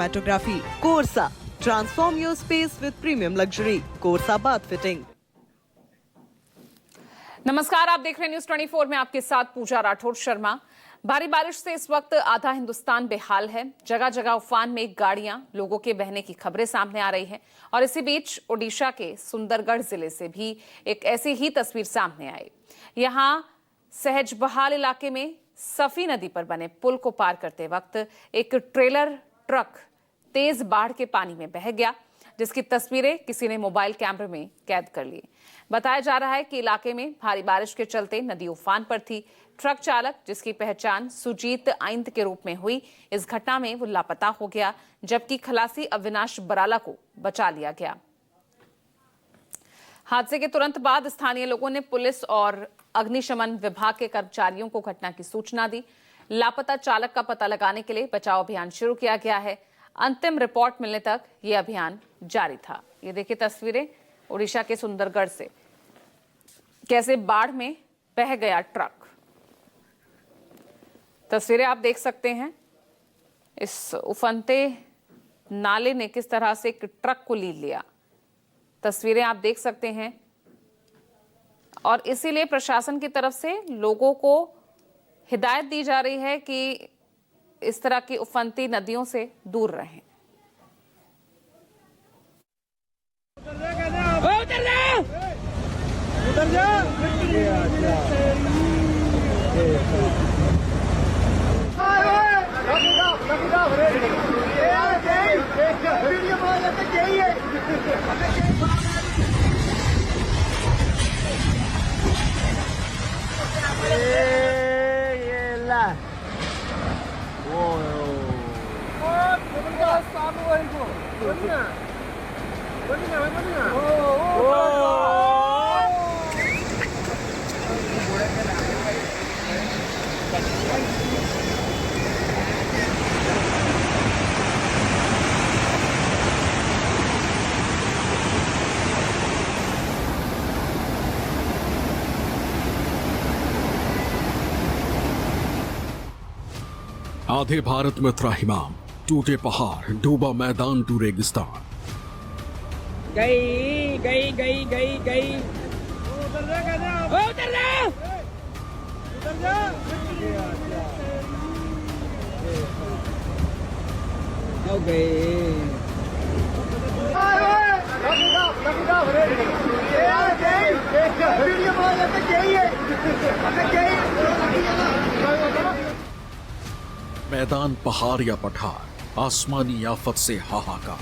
Cinematography. Corsa. Transform your space with premium luxury. Corsa bath fitting. नमस्कार, आप देख रहे हैं न्यूज 24 में आपके साथ पूजा राठौर शर्मा। भारी बारिश से इस वक्त आधा हिंदुस्तान बेहाल है। जगह जगह उफान में गाड़ियां, लोगों के बहने की खबरें सामने आ रही हैं और इसी बीच ओडिशा के सुंदरगढ़ जिले से भी एक ऐसी ही तस्वीर सामने आई। यहां सहज बहाल इलाके में सफी नदी पर बने पुल को पार करते वक्त एक ट्रेलर ट्रक तेज बाढ़ के पानी में बह गया, जिसकी तस्वीरें किसी ने मोबाइल कैमरे में कैद कर ली। बताया जा रहा है कि इलाके में भारी बारिश के चलते नदी उफान पर थी। ट्रक चालक, जिसकी पहचान सुजीत आइंद के रूप में हुई, इस घटना में वो लापता हो गया, जबकि खलासी अविनाश बराला को बचा लिया गया। हादसे के तुरंत बाद स्थानीय लोगों ने पुलिस और अग्निशमन विभाग के कर्मचारियों को घटना की सूचना दी। लापता चालक का पता लगाने के लिए बचाव अभियान शुरू किया गया है। अंतिम रिपोर्ट मिलने तक ये अभियान जारी था। ये देखिए तस्वीरें ओडिशा के सुंदरगढ़ से, कैसे बाढ़ में बह गया ट्रक। तस्वीरें आप देख सकते हैं, इस उफनते नाले ने किस तरह से एक ट्रक को लीद लिया। तस्वीरें आप देख सकते हैं और इसीलिए प्रशासन की तरफ से लोगों को हिदायत दी जा रही है कि इस तरह की उफनती नदियों से दूर रहें। आधे भारत में त्राहिमाम, टूटे पहाड़, डूबा मैदान टू रेगिस्तान। गई गई गई गई गई उतर जा हो गई। मैदान पहाड़ या पठार, आसमानी आफत से हाहाकार।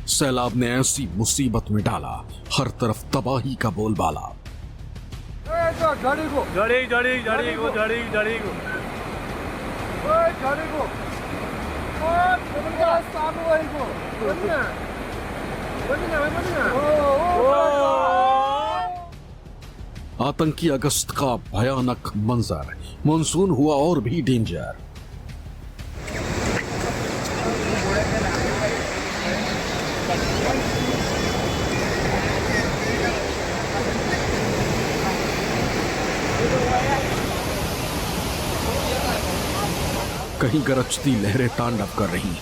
सैलाब ने ऐसी मुसीबत में डाला, हर तरफ तबाही का बोलबाला। आतंकी अगस्त का भयानक मंजर, मानसून हुआ और भी डेंजर। कहीं गरजती लहरें तांडव कर रही,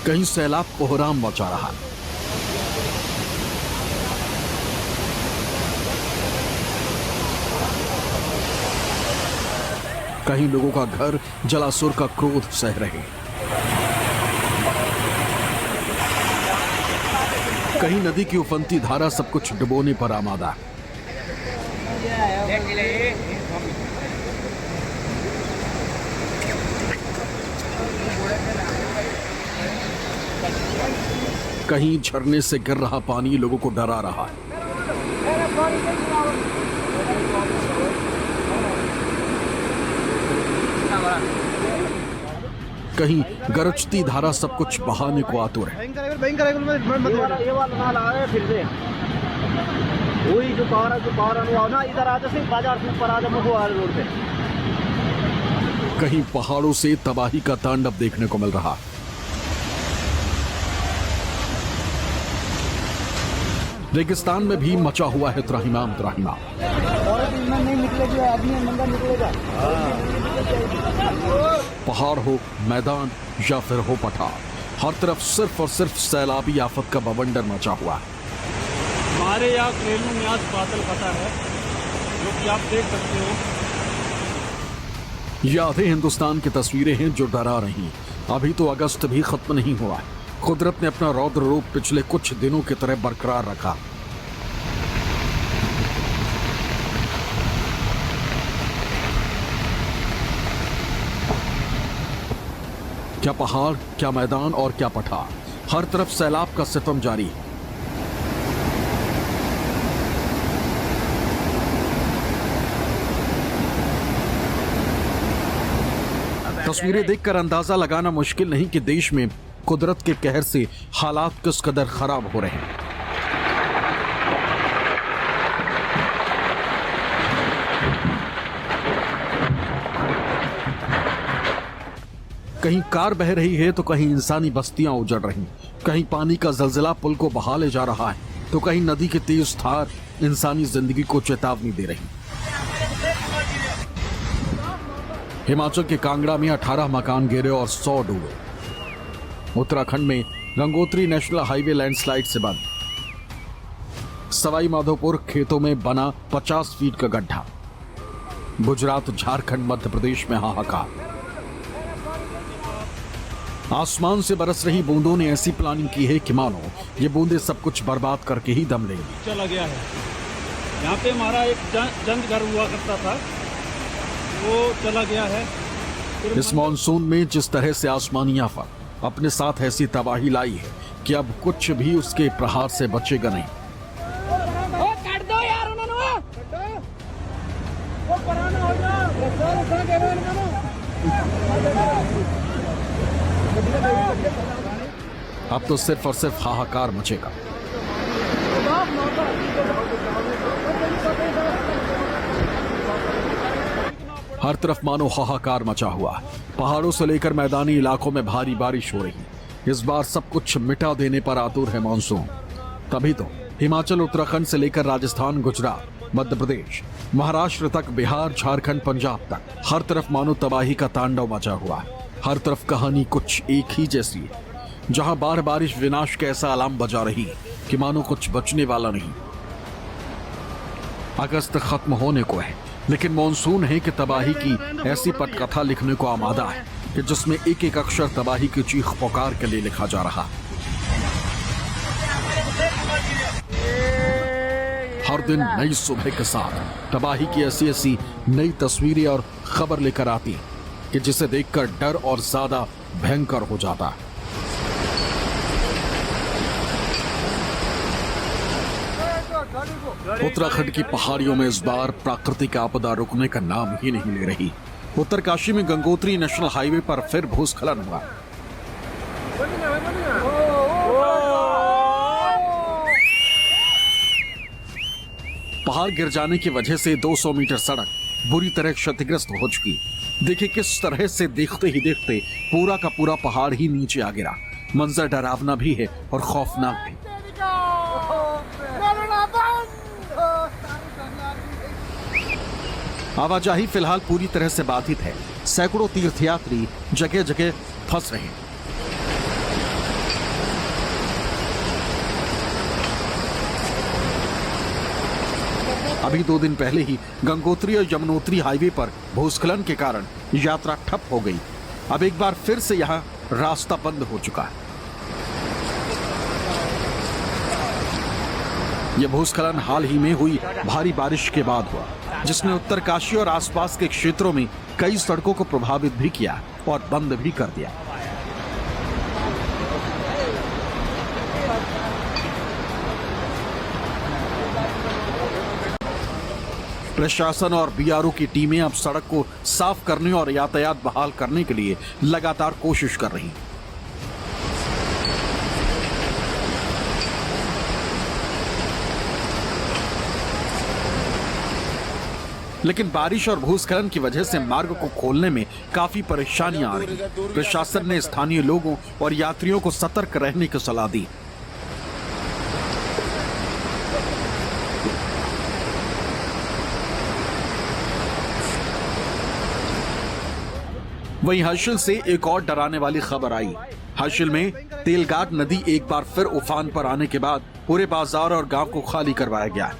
कहीं सैलाब कोहराम मचा रहा। कहीं लोगों का घर जलासुर का क्रोध सह रहे, कहीं नदी की उफनती धारा सब कुछ डुबोने पर आमादा। कहीं झरने से गिर रहा पानी लोगों को डरा रहा है। कहीं गरजती धारा सब कुछ बहाने को आतुर है। वही जो पारा आओ ना, इधर आ जा, सिर्फ बाजार से ऊपर आ जा, महुआर रोड पे। कहीं पहाड़ों से तबाही का तांडव देखने को मिल रहा। रेगिस्तान में भी मचा हुआ है त्राहिमाम। औरत इसमें नहीं निकलेगी, आदमी नंगा निकलेगा। पहाड़ हो, मैदान या फिर हो पठार, हर तरफ सिर्फ और सिर्फ सैलाबी आफत का बवंडर मचा हुआ है। हमारे यहाँ घरेलू में आज बादल फटा है, जो कि आप देख सकते हो। ये आधे हिंदुस्तान की तस्वीरें हैं जो डरा रही हैं। अभी तो अगस्त भी खत्म नहीं हुआ है। कुदरत ने अपना रौद्र रूप पिछले कुछ दिनों की तरह बरकरार रखा। क्या पहाड़, क्या मैदान और क्या पठार, हर तरफ सैलाब का सितम जारी है। तस्वीरें देखकर अंदाजा लगाना मुश्किल नहीं कि देश में कुदरत के कहर से हालात किस कदर खराब हो रहे हैं। कहीं कार बह रही है तो कहीं इंसानी बस्तियां उजड़ रही, कहीं पानी का जलजिला पुल को बहा ले जा रहा है तो कहीं नदी की तेज धार इंसानी जिंदगी को चेतावनी दे रही। हिमाचल के कांगड़ा में 18 मकान गिरे और 100 डूबे। उत्तराखंड में गंगोत्री नेशनल हाईवे लैंडस्लाइड से बंद। सवाई माधोपुर खेतों में बना 50 फीट का गड्ढा। गुजरात, झारखंड, मध्य प्रदेश में हाहाकार। आसमान से बरस रही बूंदों ने ऐसी प्लानिंग की है कि मानो ये बूंदें सब कुछ बर्बाद करके ही दम लेंगी। चला गया है। यहाँ पे हमारा एक जंग घर हुआ करता था, वो चला गया है। इस मानसून में जिस तरह से आसमानी आफत अपने साथ ऐसी तबाही लाई है कि अब कुछ भी उसके प्रहार से बचेगा नहीं। काट दो यार उन्होंने, वो पुराना हो जाओ। अब तो सिर्फ और सिर्फ हाहाकार मचेगा। हर तरफ मानो हाहाकार मचा हुआ। पहाड़ों से लेकर मैदानी इलाकों में भारी बारिश हो रही। इस बार सब कुछ मिटा देने पर आतुर है मानसून। तभी तो हिमाचल, उत्तराखंड से लेकर राजस्थान, गुजरात, मध्य प्रदेश, महाराष्ट्र तक, बिहार, झारखंड, पंजाब तक हर तरफ मानो तबाही का तांडव मचा हुआ है। हर तरफ कहानी कुछ एक ही जैसी है, जहां बार बारिश विनाश का ऐसा अलार्म बजा रही है कि मानो कुछ बचने वाला नहीं। अगस्त खत्म होने को है, लेकिन मॉनसून है कि तबाही की ऐसी पटकथा लिखने को आमादा है कि जिसमें एक एक अक्षर तबाही की चीख पुकार के लिए लिखा जा रहा है। हर दिन नई सुबह के साथ तबाही की ऐसी ऐसी नई तस्वीरें और खबर लेकर आती है कि जिसे देखकर डर और ज्यादा भयंकर हो जाता है। उत्तराखंड की पहाड़ियों में इस बार प्राकृतिक आपदा रुकने का नाम ही नहीं ले रही। उत्तरकाशी में गंगोत्री नेशनल हाईवे पर फिर भूस्खलन हुआ। पहाड़ गिर जाने की वजह से 200 मीटर सड़क बुरी तरह क्षतिग्रस्त हो चुकी। देखिए किस तरह से देखते ही देखते पूरा का पूरा पहाड़ ही नीचे आ गिरा। मंजर डरावना भी है और खौफनाक भी। आवाजाही फिलहाल पूरी तरह से बाधित है। सैकड़ों तीर्थयात्री जगह जगह फंस रहे हैं। अभी 2 दिन पहले ही गंगोत्री और यमुनोत्री हाईवे पर भूस्खलन के कारण यात्रा ठप हो गई। अब एक बार फिर से यहां रास्ता बंद हो चुका है। यह भूस्खलन हाल ही में हुई भारी बारिश के बाद हुआ, जिसने उत्तरकाशी और आसपास के क्षेत्रों में कई सड़कों को प्रभावित भी किया और बंद भी कर दिया। प्रशासन और बीआरओ की टीमें अब सड़क को साफ करने और यातायात बहाल करने के लिए लगातार कोशिश कर रही हैं। लेकिन बारिश और भूस्खलन की वजह से मार्ग को खोलने में काफी परेशानियां आ रही। प्रशासन ने स्थानीय लोगों और यात्रियों को सतर्क रहने की सलाह दी। वहीं हर्षिल से एक और डराने वाली खबर आई। हर्षिल में तेलघाट नदी एक बार फिर उफान पर आने के बाद पूरे बाजार और गांव को खाली करवाया गया।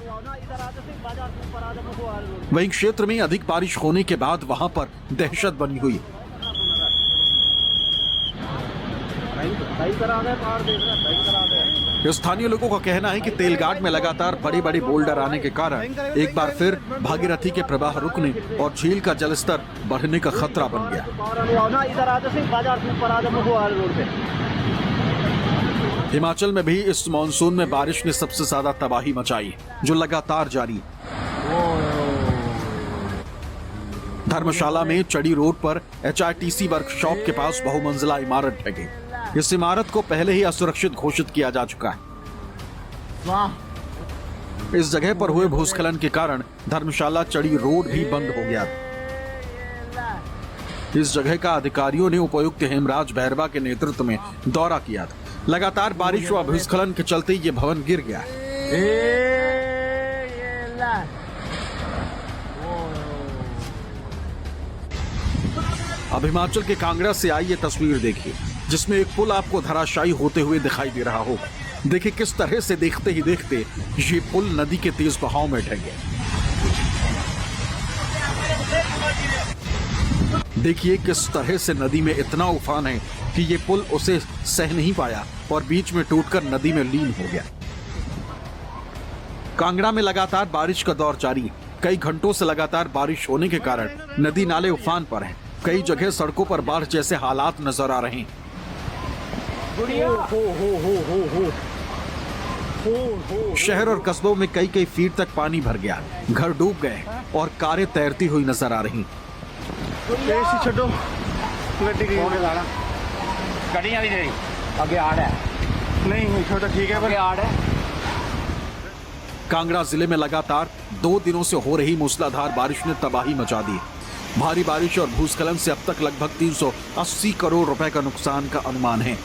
वहीं क्षेत्र में अधिक बारिश होने के बाद वहां पर दहशत बनी हुई। स्थानीय लोगों का कहना है कि तेलघाट में लगातार बड़े बड़े बोल्डर आने के कारण एक बार फिर भागीरथी के प्रवाह रुकने और झील का जलस्तर बढ़ने का खतरा बन गया। हिमाचल में भी इस मानसून में बारिश ने सबसे ज्यादा तबाही मचाई, जो लगातार जारी। धर्मशाला में चड़ी रोड पर HRTC वर्कशॉप के पास बहुमंजिला इमारत ढह गई। इस इमारत को पहले ही असुरक्षित घोषित किया जा चुका है। इस जगह पर हुए भूस्खलन के कारण धर्मशाला चड़ी रोड भी बंद हो गया। इस जगह का अधिकारियों ने उपायुक्त हेमराज भैरवा के नेतृत्व में दौरा किया था। लगातार बारिश व भूस्खलन के चलते ये भवन गिर गया। अब हिमाचल के कांगड़ा से आई ये तस्वीर देखिए, जिसमें एक पुल आपको धराशायी होते हुए दिखाई दे रहा हो। देखिए किस तरह से देखते ही देखते ये पुल नदी के तेज बहाव में ढह गया। देखिए किस तरह से नदी में इतना उफान है कि ये पुल उसे सह नहीं पाया और बीच में टूटकर नदी में लीन हो गया। कांगड़ा में लगातार बारिश का दौर जारी। कई घंटों से लगातार बारिश होने के कारण नदी नाले उफान पर हैं। कई जगह सड़कों पर बाढ़ जैसे हालात नजर आ रहे हैं। शहर और कस्बों में कई कई फीट तक पानी भर गया। घर डूब गए और कारें तैरती हुई नजर आ रही। कांगड़ा जिले में लगातार 2 दिनों से हो रही मूसलाधार बारिश ने तबाही मचा दी। भारी बारिश और भूस्खलन से अब तक लगभग 380 करोड़ रुपए का नुकसान का अनुमान है।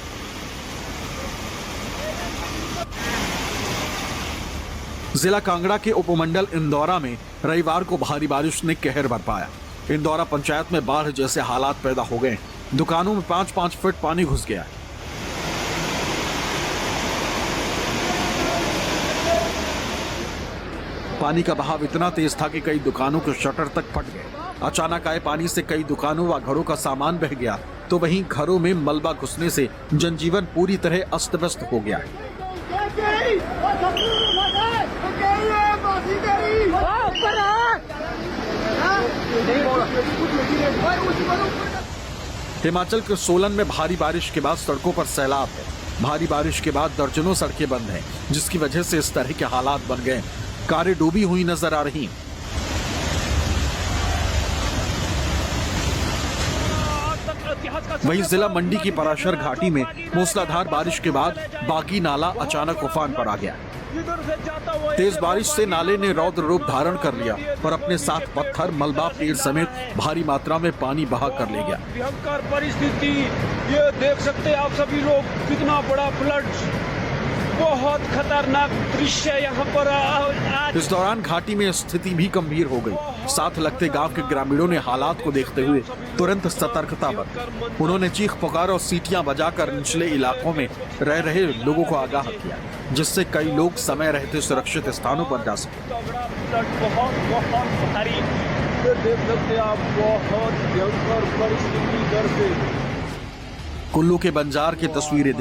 जिला कांगड़ा के उपमंडल इंदौरा में रविवार को भारी बारिश ने कहर बरपाया। इंदौरा पंचायत में बाढ़ जैसे हालात पैदा हो गए। दुकानों में 5-5 फीट पानी घुस गया। पानी का बहाव इतना तेज था कि कई दुकानों के शटर तक फट गए। अचानक आए पानी से कई दुकानों व घरों का सामान बह गया, तो वहीं घरों में मलबा घुसने से जनजीवन पूरी तरह अस्त व्यस्त हो गया। हिमाचल के सोलन में भारी बारिश के बाद सड़कों पर सैलाब है। भारी बारिश के बाद दर्जनों सड़कें बंद हैं, जिसकी वजह से इस तरह के हालात बन गए। कारें डूबी हुई नजर आ रही। वहीं जिला मंडी की पराशर घाटी में मूसलाधार बारिश के बाद बागी नाला अचानक उफान पर आ गया। तेज बारिश से नाले ने रौद्र रूप धारण कर लिया और अपने साथ पत्थर, मलबा, पेड़ समेत भारी मात्रा में पानी बहा कर ले गया। भयंकर परिस्थिति, ये देख सकते हैं आप सभी लोग, कितना बड़ा फ्लड, बहुत खतरनाक दृश्य यहाँ पर आज। इस दौरान घाटी में स्थिति भी गंभीर हो गई। साथ लगते गांव के ग्रामीणों ने हालात को देखते हुए तुरंत सतर्कता बरती। उन्होंने चीख पुकार और सीटियां बजाकर निचले इलाकों में रह रहे लोगों को आगाह किया, जिससे कई लोग समय रहते सुरक्षित स्थानों पर जा सके। देख सकते आप, बहुत भयंकर परिस्थिति। कुल्लू के बंजार की तस्वीरें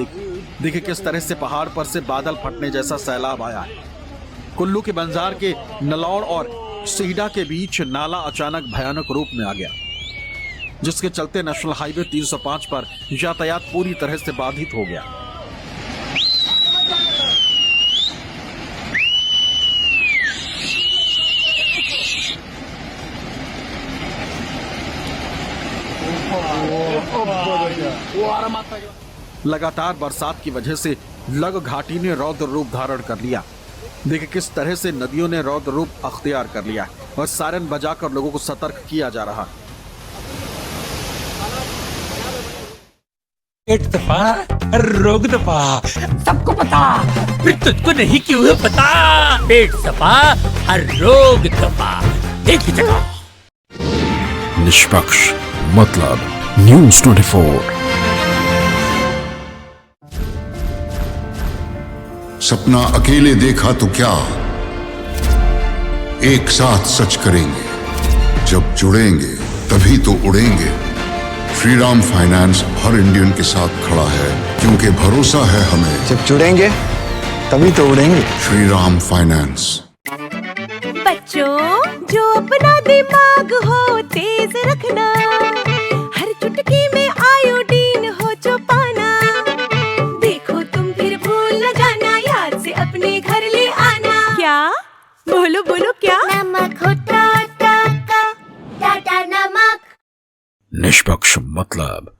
देखिए किस तरह से पहाड़ पर से बादल फटने जैसा सैलाब आया है। कुल्लू के बंजार के नलौड़ और सीडा के बीच नाला अचानक भयानक रूप में आ गया, जिसके चलते नेशनल हाईवे 305 पर यातायात पूरी तरह से बाधित हो गया। लगातार बरसात की वजह से लग घाटी ने रौद्र रूप धारण कर लिया। देखिए किस तरह से नदियों ने रौद्र रूप अख्तियार कर लिया और सायरन बजाकर लोगों को सतर्क किया जा रहा। पेट दफा रोग दफा सबको पता, फिर तुझको नहीं क्यों है पता। पेट दफा हर रोग दफा एक ही जगह। निष्पक्ष मतलब न्यूज़ 24। सपना अकेले देखा तो क्या, एक साथ सच करेंगे, जब जुड़ेंगे तभी तो उड़ेंगे। श्रीराम फाइनेंस हर इंडियन के साथ खड़ा है क्योंकि भरोसा है हमें, जब जुड़ेंगे तभी तो उड़ेंगे। श्रीराम फाइनेंस। बच्चों जो अपना दिमाग हो तेज रखना, हर चुटकी में आयोडीन हो जो पाना। देखो तुम फिर भूल न जाना, याद से अपने घर ले आना। क्या बोलो बोलो क्या? नमक हो टाटा का, टाटा नमक। निष्पक्ष मतलब